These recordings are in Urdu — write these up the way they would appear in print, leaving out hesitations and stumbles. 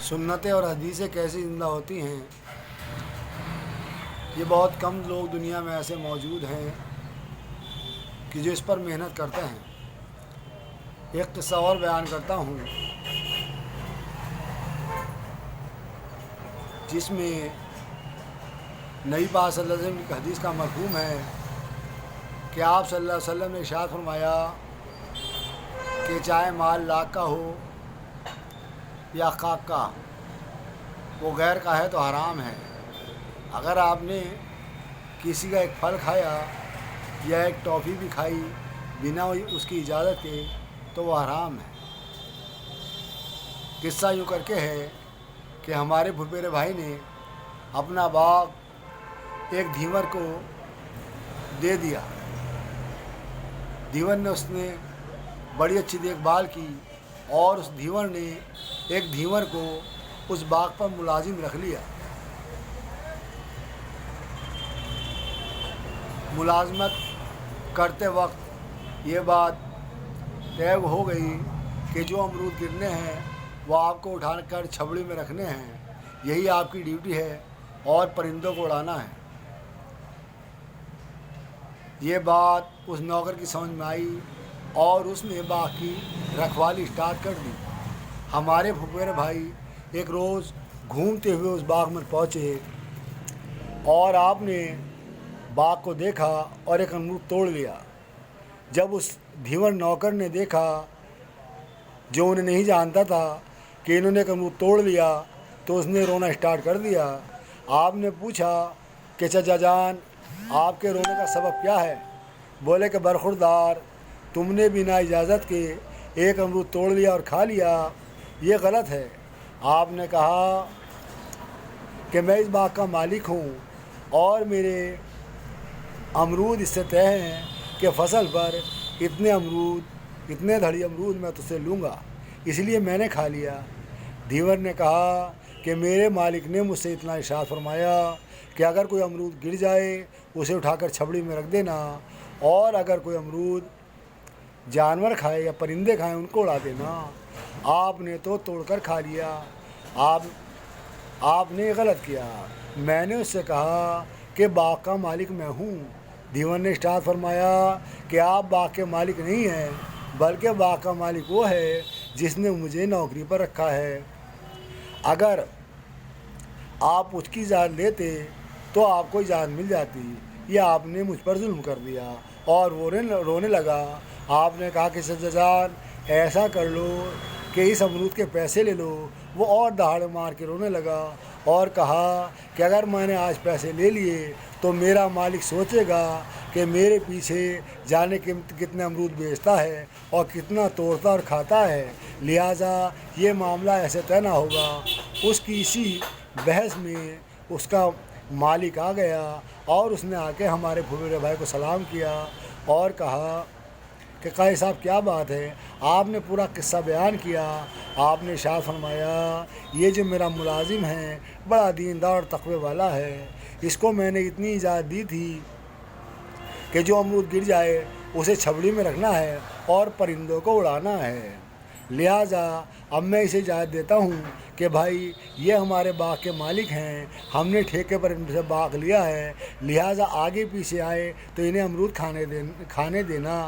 سنتیں اور حدیثیں کیسی زندہ ہوتی ہیں، یہ بہت کم لوگ دنیا میں ایسے موجود ہیں کہ جو اس پر محنت کرتے ہیں۔ ایک قصہ اور بیان کرتا ہوں جس میں نبی پاک صلی اللہ علیہ وسلم کی حدیث کا مفہوم ہے کہ آپ صلی اللہ علیہ وسلم نے ارشاد فرمایا کہ چاہے مال لاکھ کا ہو یا خاک کا، وہ غیر کا ہے تو حرام ہے۔ اگر آپ نے کسی کا ایک پھل کھایا یا ایک ٹافی بھی کھائی بنا اس کی اجازت کے تو وہ حرام ہے۔ قصہ یوں کر کے ہے کہ ہمارے پھپھیرے بھائی نے اپنا باغ ایک دھیور کو دے دیا۔ دھیور نے اس نے بڑی اچھی دیکھ بھال کی اور اس دھیور نے ایک دھیور کو اس باغ پر ملازم رکھ لیا۔ ملازمت کرتے وقت یہ بات طے ہو گئی کہ جو امرود گرنے ہیں وہ آپ کو اٹھا کر چھبڑی میں رکھنے ہیں، یہی آپ کی ڈیوٹی ہے اور پرندوں کو اڑانا ہے۔ یہ بات اس نوکر کی سمجھ میں آئی اور اس نے باغ کی رکھوالی اسٹارٹ کر دی۔ ہمارے پھپھیرے بھائی ایک روز گھومتے ہوئے اس باغ میں پہنچے اور آپ نے باغ کو دیکھا اور ایک امرود توڑ لیا۔ جب اس دھیور نوکر نے دیکھا، جو انہیں نہیں جانتا تھا کہ انہوں نے ایک امرود توڑ لیا، تو اس نے رونا اسٹارٹ کر دیا۔ آپ نے پوچھا کہ چچا جان، آپ کے رونے کا سبب کیا ہے؟ بولے کہ برخوردار، تم نے بنا اجازت کے ایک امرود توڑ لیا اور کھا لیا، یہ غلط ہے۔ آپ نے کہا کہ میں اس باغ کا مالک ہوں اور میرے امرود اس سے طے ہیں کہ فصل پر اتنے دھڑی امرود میں تجھ سے لوں گا، اس لیے میں نے کھا لیا۔ دھیور نے کہا کہ میرے مالک نے مجھ سے اتنا ارشاد فرمایا کہ اگر کوئی امرود گر جائے اسے اٹھا کر چھبڑی میں رکھ دینا، اور اگر کوئی امرود جانور کھائے یا پرندے کھائیں ان کو اڑا دینا۔ آپ نے تو توڑ کر کھا لیا، آپ نے غلط کیا۔ میں نے اس سے کہا کہ باغ کا مالک میں ہوں۔ دھیور نے ارشاد فرمایا کہ آپ باغ کے مالک نہیں ہیں، بلکہ باغ کا مالک وہ ہے جس نے مجھے نوکری پر رکھا ہے۔ اگر آپ اس کی اجازت لیتے تو آپ کو اجازت مل جاتی، یہ آپ نے مجھ پر ظلم کر دیا، اور وہ رونے لگا۔ آپ نے کہا کہ چچا جان، ایسا کر لو کہ اس امرود کے پیسے لے لو۔ وہ اور دہاڑے مار کے رونے لگا اور کہا کہ اگر میں نے آج پیسے لے لیے تو میرا مالک سوچے گا کہ میرے پیچھے جانے کے کتنے امرود بیچتا ہے اور کتنا توڑتا اور کھاتا ہے، لہٰذا یہ معاملہ ایسے طے نہ ہوگا۔ اس کی اسی بحث میں اس کا مالک آ گیا اور اس نے آ کے ہمارے پھپھیرے بھائی کو سلام کیا اور کہا کہ قاضی صاحب کیا بات ہے؟ آپ نے پورا قصہ بیان کیا۔ آپ نے ارشاد فرمایا یہ جو میرا ملازم ہے بڑا دیندار اور تقوی والا ہے، اس کو میں نے اتنی اجازت دی تھی کہ جو امرود گر جائے اسے چھبڑی میں رکھنا ہے اور پرندوں کو اڑانا ہے، لہٰذا اب میں اسے اجازت دیتا ہوں کہ بھائی یہ ہمارے باغ کے مالک ہیں، ہم نے ٹھیکے پر ان سے باغ لیا ہے، لہٰذا آگے پیچھے آئے تو انہیں امرود کھانے دینا۔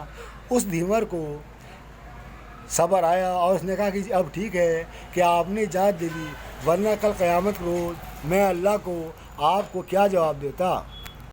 اس دھیور کو صبر آیا اور اس نے کہا کہ اب ٹھیک ہے کہ آپ نے اجازت دے دی، ورنہ کل قیامت کے روز میں اللہ کو آپ کو کیا جواب دیتا۔